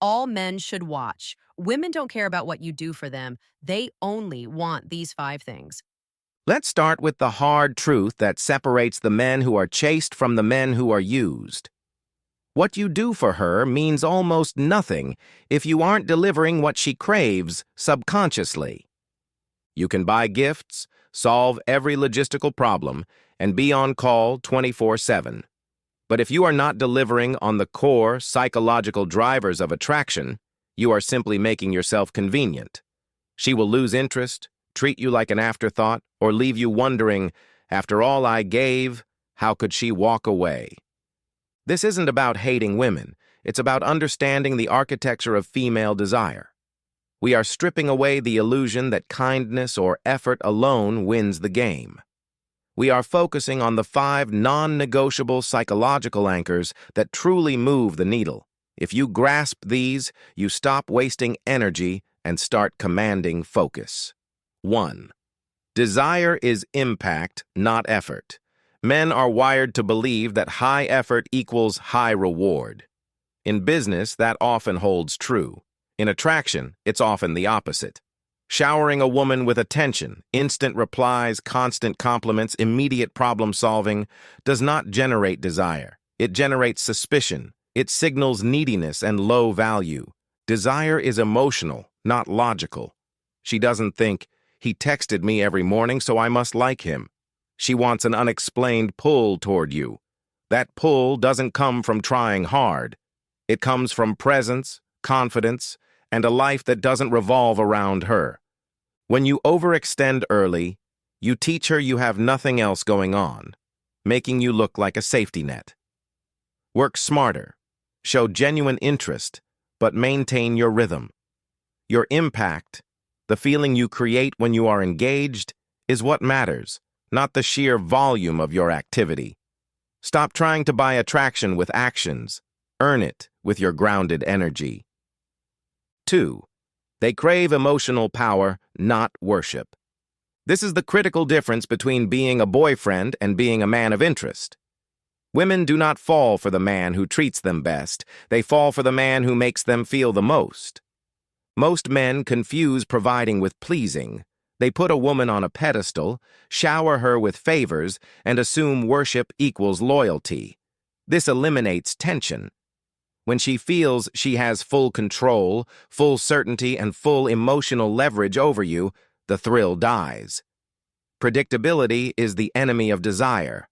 all men should watch. Women don't care about what you do for them. They only want these five things. Let's start with the hard truth that separates the men who are chased from the men who are used. What you do for her means almost nothing if you aren't delivering what she craves subconsciously. You can buy gifts, solve every logistical problem, and be on call 24/7. But if you are not delivering on the core psychological drivers of attraction, you are simply making yourself convenient. She will lose interest, treat you like an afterthought, or leave you wondering, after all I gave, how could she walk away? This isn't about hating women. It's about understanding the architecture of female desire. We are stripping away the illusion that kindness or effort alone wins the game. We are focusing on the 5 non-negotiable psychological anchors that truly move the needle. If you grasp these, you stop wasting energy and start commanding focus. 1. Desire is impact, not effort. Men are wired to believe that high effort equals high reward. In business, that often holds true. In attraction, it's often the opposite. Showering a woman with attention, instant replies, constant compliments, immediate problem solving does not generate desire. It generates suspicion. It signals neediness and low value. Desire is emotional, not logical. She doesn't think, he texted me every morning, so I must like him. She wants an unexplained pull toward you. That pull doesn't come from trying hard. It comes from presence, confidence, and a life that doesn't revolve around her. When you overextend early, you teach her you have nothing else going on, making you look like a safety net. Work smarter. Show genuine interest, but maintain your rhythm. Your impact, the feeling you create when you are engaged, is what matters, not the sheer volume of your activity. Stop trying to buy attraction with actions. Earn it with your grounded energy. 2. They crave emotional power, not worship. This is the critical difference between being a boyfriend and being a man of interest. Women do not fall for the man who treats them best. They fall for the man who makes them feel the most. Most men confuse providing with pleasing. They put a woman on a pedestal, shower her with favors, and assume worship equals loyalty. This eliminates tension. When she feels she has full control, full certainty, and full emotional leverage over you, the thrill dies. Predictability is the enemy of desire.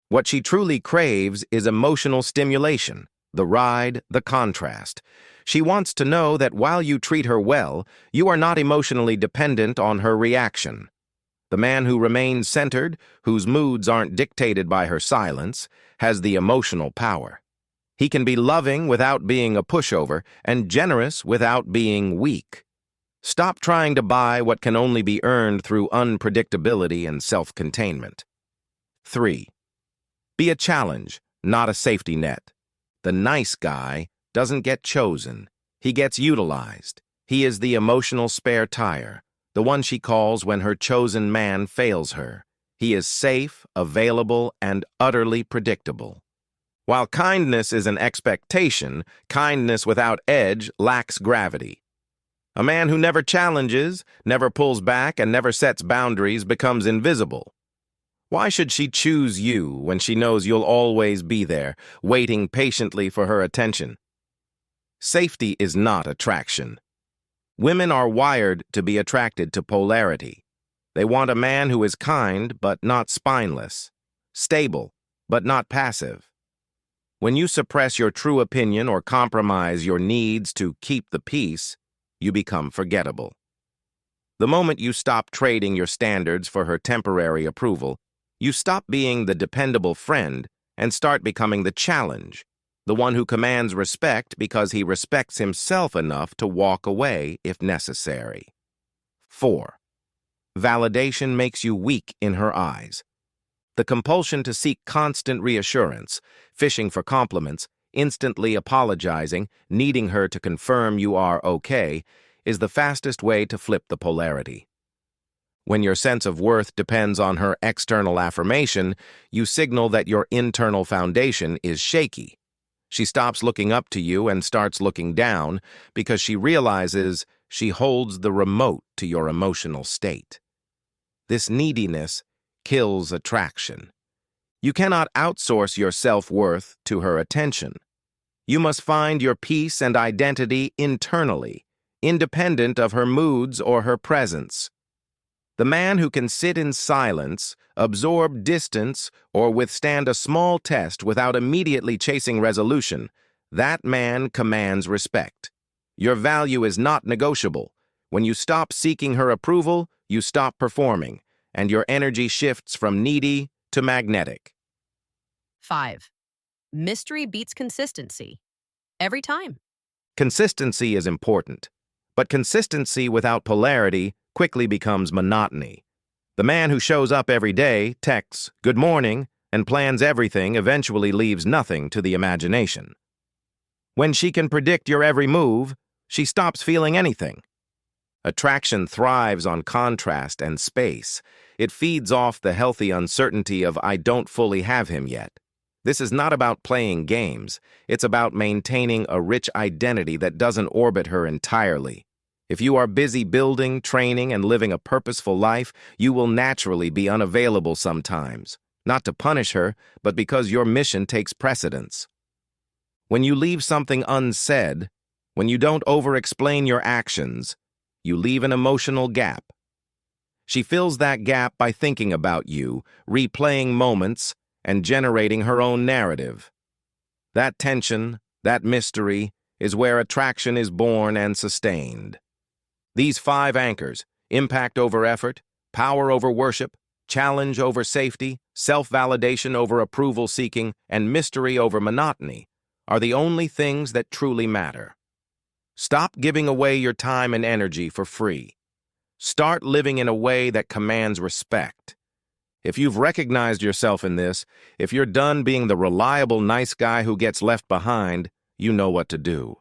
What she truly craves is emotional stimulation, the ride, the contrast. She wants to know that while you treat her well, you are not emotionally dependent on her reaction. The man who remains centered, whose moods aren't dictated by her silence, has the emotional power. He can be loving without being a pushover and generous without being weak. Stop trying to buy what can only be earned through unpredictability and self-containment. 3. Be a challenge, not a safety net. The nice guy doesn't get chosen. He gets utilized. He is the emotional spare tire, the one she calls when her chosen man fails her. He is safe, available, and utterly predictable. While kindness is an expectation, kindness without edge lacks gravity. A man who never challenges, never pulls back, and never sets boundaries becomes invisible. Why should she choose you when she knows you'll always be there, waiting patiently for her attention? Safety is not attraction. Women are wired to be attracted to polarity. They want a man who is kind but not spineless, stable but not passive. When you suppress your true opinion or compromise your needs to keep the peace, you become forgettable. The moment you stop trading your standards for her temporary approval, you stop being the dependable friend and start becoming the challenge, the one who commands respect because he respects himself enough to walk away if necessary. 4. Validation makes you weak in her eyes. The compulsion to seek constant reassurance, fishing for compliments, instantly apologizing, needing her to confirm you are okay, is the fastest way to flip the polarity. When your sense of worth depends on her external affirmation, you signal that your internal foundation is shaky. She stops looking up to you and starts looking down because she realizes she holds the remote to your emotional state. This neediness kills attraction. You cannot outsource your self-worth to her attention. You must find your peace and identity internally, independent of her moods or her presence. The man who can sit in silence, absorb distance, or withstand a small test without immediately chasing resolution, that man commands respect. Your value is not negotiable. When you stop seeking her approval, you stop performing, and your energy shifts from needy to magnetic. 5. Mystery beats consistency. Every time. Consistency is important, but consistency without polarity quickly becomes monotony. The man who shows up every day, texts, "Good morning," and plans everything eventually leaves nothing to the imagination. When she can predict your every move, she stops feeling anything. Attraction thrives on contrast and space. It feeds off the healthy uncertainty of "I don't fully have him yet." This is not about playing games. It's about maintaining a rich identity that doesn't orbit her entirely. If you are busy building, training, and living a purposeful life, you will naturally be unavailable sometimes. Not to punish her, but because your mission takes precedence. When you leave something unsaid, when you don't over-explain your actions, you leave an emotional gap. She fills that gap by thinking about you, replaying moments, and generating her own narrative. That tension, that mystery, is where attraction is born and sustained. These 5 anchors, impact over effort, power over worship, challenge over safety, self-validation over approval-seeking, and mystery over monotony, are the only things that truly matter. Stop giving away your time and energy for free. Start living in a way that commands respect. If you've recognized yourself in this, if you're done being the reliable nice guy who gets left behind, you know what to do.